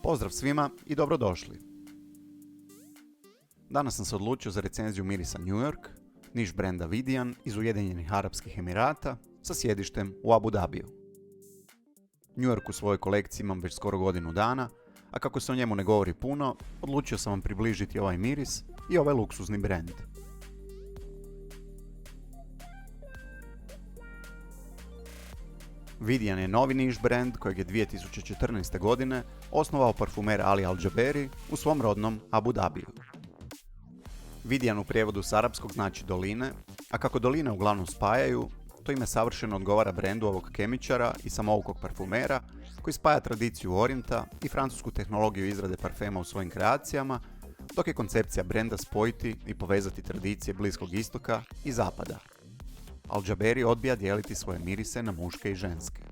Pozdrav svima i dobrodošli. Danas sam se odlučio za recenziju mirisa New York, niš brenda Vidian iz Ujedinjenih Arapskih Emirata sa sjedištem u Abu Dhabiju. New York u svojoj kolekciji imam već skoro godinu dana, a kako se o njemu ne govori puno, odlučio sam vam približiti ovaj miris i ovaj luksuzni brend. Vidian je novi niš brend kojeg je 2014. godine osnovao parfumer Ali Al-Jaberi u svom rodnom Abu Dhabiju. Vidian u prijevodu s arapskog znači doline, a kako doline uglavnom spajaju, to ime savršeno odgovara brendu ovog kemičara i samoukog parfumera koji spaja tradiciju Orijenta i francusku tehnologiju izrade parfema u svojim kreacijama, dok je koncepcija brenda spojiti i povezati tradicije Bliskog istoka i zapada. Al-Jaberi odbija dijeliti svoje mirise na muške i ženske.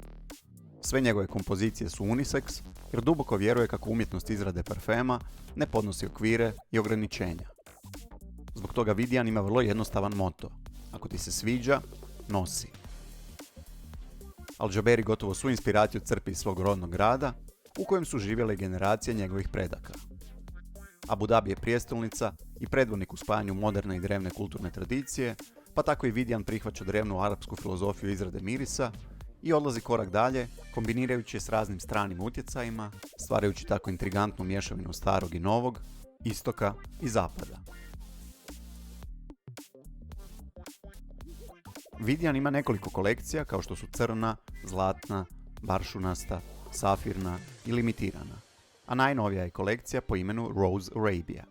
Sve njegove kompozicije su unisex jer duboko vjeruje kako umjetnost izrade parfema ne podnosi okvire i ograničenja. Zbog toga Vidian ima vrlo jednostavan moto: ako ti se sviđa, nosi. Al-Jaberi gotovo svu inspiraciju crpi iz svog rodnog grada u kojem su živjele generacije njegovih predaka. Abu Dhabi je prijestolnica i predvodnik u spajanju moderne i drevne kulturne tradicije, pa tako i Vidian prihvaća drevnu arapsku filozofiju izrade mirisa i odlazi korak dalje, kombinirajući je s raznim stranim utjecajima, stvarajući tako intrigantnu mješavinu starog i novog, istoka i zapada. Vidian ima nekoliko kolekcija kao što su crna, zlatna, baršunasta, safirna i limitirana, a najnovija je kolekcija po imenu Rose Arabia.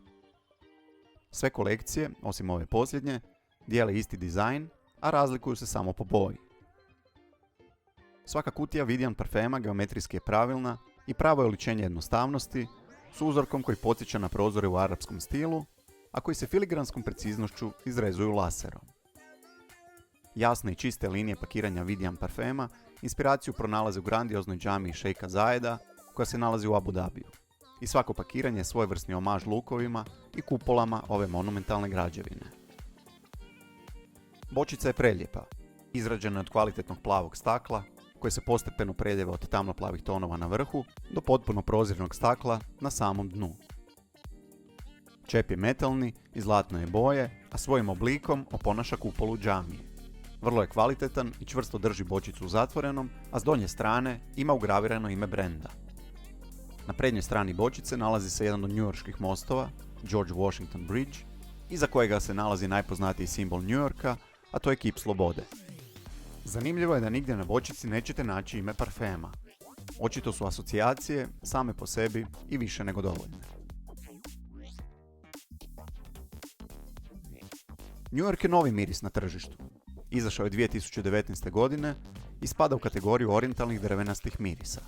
Sve kolekcije, osim ove posljednje, dijele isti dizajn, a razlikuju se samo po boji. Svaka kutija Vidian parfema geometrijski je pravilna i pravo je oličenje jednostavnosti s uzorkom koji podsjeća na prozore u arapskom stilu, a koji se filigranskom preciznošću izrezuju laserom. Jasne i čiste linije pakiranja Vidian parfema inspiraciju pronalaze u grandioznoj džamiji šejka Zajeda koja se nalazi u Abu Dhabiju. I svako pakiranje je svojevrsni omaž lukovima i kupolama ove monumentalne građevine. Bočica je prelijepa, izrađena od kvalitetnog plavog stakla koje se postepeno preljeva od tamnoplavih tonova na vrhu do potpuno prozirnog stakla na samom dnu. Čep je metalni i zlatne je boje, a svojim oblikom oponaša kupolu džamije. Vrlo je kvalitetan i čvrsto drži bočicu u zatvorenom, a s donje strane ima ugravirano ime brenda. Na prednjoj strani bočice nalazi se jedan od njujorških mostova, George Washington Bridge, iza kojega se nalazi najpoznatiji simbol New Yorka, a to je kip slobode. Zanimljivo je da nigdje na bočici nećete naći ime parfema. Očito su asocijacije same po sebi i više nego dovoljne. New York je novi miris na tržištu. Izašao je 2019. godine i spada u kategoriju orijentalnih drvenastih mirisa.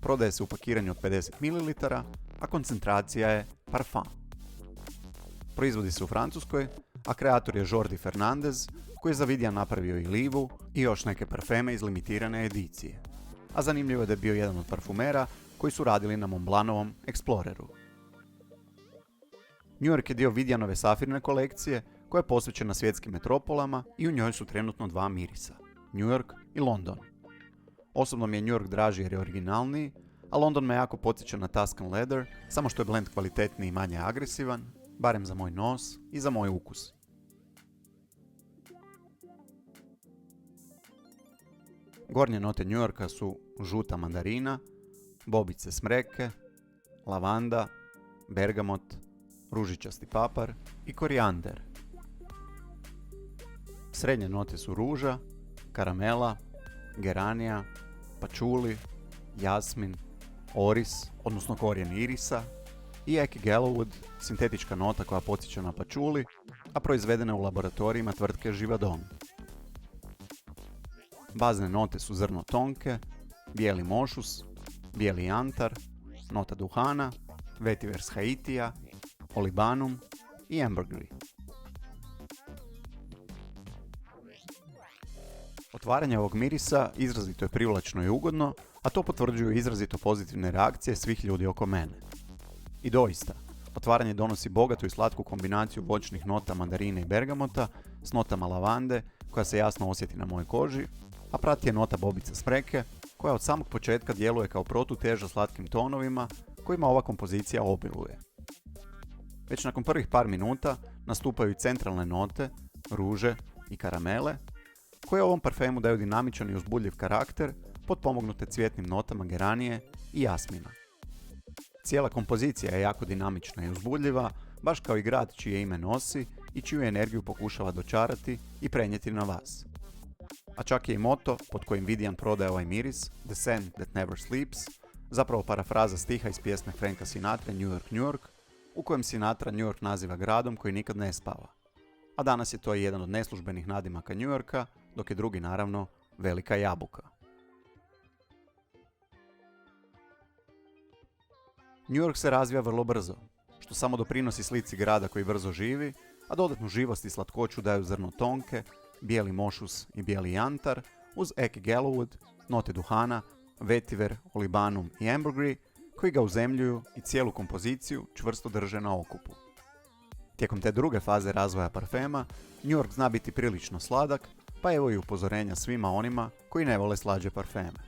Prodaje se u pakiranju od 50 ml, a koncentracija je parfum. Proizvodi se u Francuskoj, a kreator je Jordi Fernandez, koji je za Vidian napravio i livu i još neke parfeme iz limitirane edicije. A zanimljivo je da je bio jedan od parfumera koji su radili na Montblancovom Exploreru. New York je dio Vidianove safirne kolekcije koja je posvećena svjetskim metropolama i u njoj su trenutno dva mirisa, New York i London. Osobno mi je New York draži jer je originalniji, a London me jako podsjeća na Tuscan Leather, samo što je blend kvalitetniji i manje agresivan, barem za moj nos i za moj ukus. Gornje note New Yorka su žuta mandarina, bobice smreke, lavanda, bergamot, ružičasti papar i korijander. Srednje note su ruža, karamela, geranija, pačuli, jasmin, oris, odnosno korijen irisa i eki Gallowwood, sintetička nota koja podsjeća na pačuli, a proizvedena u laboratorijima tvrtke Givaudan. Bazne note su zrno tonke, bijeli mošus, bijeli jantar, nota duhana, vetiver s Haitija, olibanum i ambergris. Otvaranje ovog mirisa izrazito je privlačno i ugodno, a to potvrđuju izrazito pozitivne reakcije svih ljudi oko mene. I doista, otvaranje donosi bogatu i slatku kombinaciju voćnih nota mandarine i bergamota s notama lavande koja se jasno osjeti na mojoj koži, a prati je nota bobice smreke koja od samog početka djeluje kao protuteža slatkim tonovima kojima ova kompozicija obiluje. Već nakon prvih par minuta nastupaju i centralne note, ruže i karamele, koje ovom parfemu daju dinamičan i uzbudljiv karakter, potpomognute cvjetnim notama geranije i jasmina. Cijela kompozicija je jako dinamična i uzbudljiva, baš kao i grad čije ime nosi i čiju energiju pokušava dočarati i prenijeti na vas. A čak je i moto pod kojim Vidian prodaje ovaj miris, The Scent That Never Sleeps, zapravo parafraza stiha iz pjesme Franka Sinatra New York, New York, u kojem Sinatra New York naziva gradom koji nikad ne spava. A danas je to i jedan od neslužbenih nadimaka New Yorka, dok je drugi naravno Velika jabuka. New York se razvija vrlo brzo, što samo doprinosi slici grada koji brzo živi, a dodatnu živost i slatkoću daju zrno tonke, bijeli mošus i bijeli jantar, uz eki Gallowwood, note duhana, vetiver, olibanum i ambergris, koji ga uzemljuju i cijelu kompoziciju čvrsto drže na okupu. Tijekom te druge faze razvoja parfema, New York zna biti prilično sladak, pa evo i upozorenja svima onima koji ne vole slađe parfeme.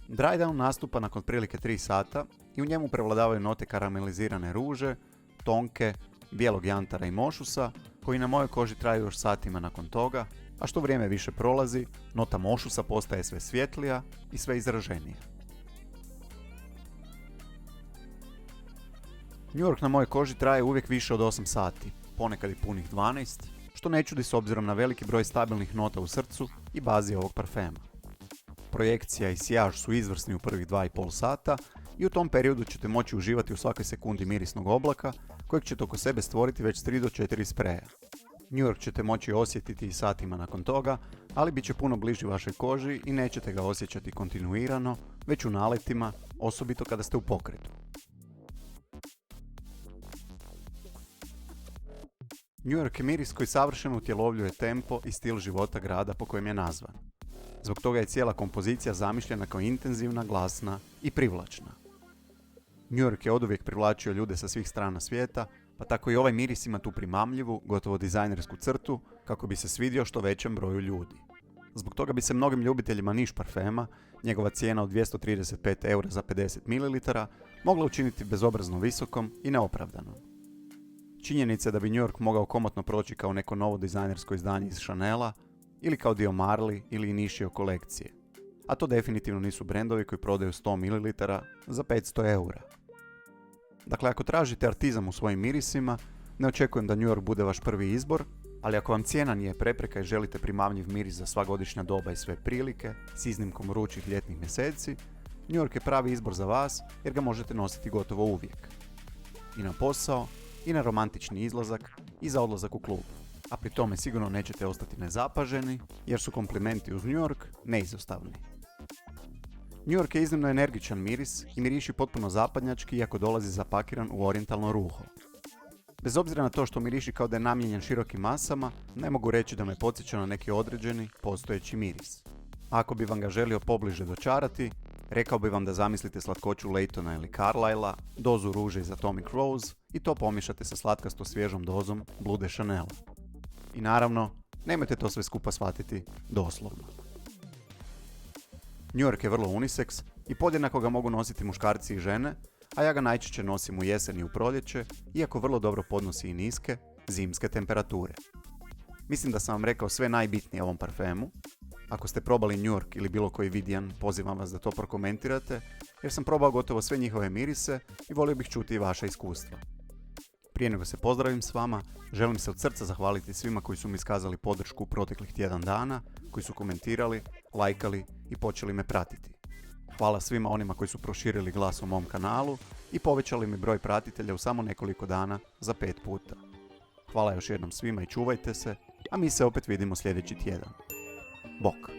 Dry Down nastupa nakon prilike 3 sata i u njemu prevladavaju note karamelizirane ruže, tonke, bijelog jantara i mošusa, koji na mojoj koži traju još satima nakon toga, a što vrijeme više prolazi, nota mošusa postaje sve svjetlija i sve izraženija. New York na mojoj koži traje uvijek više od 8 sati, ponekad i punih 12, što ne čudi s obzirom na veliki broj stabilnih nota u srcu i bazi ovog parfema. Projekcija i sjaž su izvrsni u prvih 2,5 sata i u tom periodu ćete moći uživati u svakoj sekundi mirisnog oblaka kojeg ćete oko sebe stvoriti već 3 do 4 spreja. New York ćete moći osjetiti i satima nakon toga, ali bit će puno bliži vašoj koži i nećete ga osjećati kontinuirano, već u naletima, osobito kada ste u pokretu. New York je miris koji savršeno utjelovljuje tempo i stil života grada po kojem je nazvan. Zbog toga je cijela kompozicija zamišljena kao intenzivna, glasna i privlačna. New York je oduvijek privlačio ljude sa svih strana svijeta, pa tako i ovaj miris ima tu primamljivu, gotovo dizajnersku crtu kako bi se svidio što većem broju ljudi. Zbog toga bi se mnogim ljubiteljima niš parfema, njegova cijena od 235 € za 50 ml, mogla učiniti bezobrazno visokom i neopravdanom. Činjenica je da bi New York mogao komotno proći kao neko novo dizajnersko izdanje iz Chanela, ili kao dio Marley ili Initio kolekcije. A to definitivno nisu brendovi koji prodaju 100 ml za 500 €. Dakle, ako tražite artizam u svojim mirisima, ne očekujem da New York bude vaš prvi izbor, ali ako vam cijena nije prepreka i želite primamljiv miris za sva godišnja doba i sve prilike, s iznimkom vrućih ljetnih mjeseci, New York je pravi izbor za vas jer ga možete nositi gotovo uvijek. I na posao, i na romantični izlazak, i za odlazak u klub. A pri tome sigurno nećete ostati nezapaženi, jer su komplimenti uz New York neizostavni. New York je iznimno energičan miris i miriši potpuno zapadnjački iako dolazi zapakiran u orijentalno ruho. Bez obzira na to što miriši kao da je namijenjen širokim masama, ne mogu reći da me podsjeća na neki određeni, postojeći miris. A ako bi vam ga želio pobliže dočarati, rekao bi vam da zamislite slatkoću Laytona ili Carlyla, dozu ruže iz Atomic Rose i to pomiješate sa slatkasto svježom dozom Bleu de Chanel. I naravno, nemojte to sve skupa shvatiti doslovno. New York je vrlo unisex i podjednako ga mogu nositi muškarci i žene, a ja ga najčešće nosim u jesen i u proljeće, iako vrlo dobro podnosi i niske, zimske temperature. Mislim da sam vam rekao sve najbitnije o ovom parfemu. Ako ste probali New York ili bilo koji Vidian, pozivam vas da to prokomentirate, jer sam probao gotovo sve njihove mirise i volio bih čuti i vaša iskustva. Prije nego se pozdravim s vama, želim se od srca zahvaliti svima koji su mi iskazali podršku u proteklih tjedan dana, koji su komentirali, lajkali i počeli me pratiti. Hvala svima onima koji su proširili glas o mom kanalu i povećali mi broj pratitelja u samo nekoliko dana za 5 puta. Hvala još jednom svima i čuvajte se, a mi se opet vidimo sljedeći tjedan. Bok!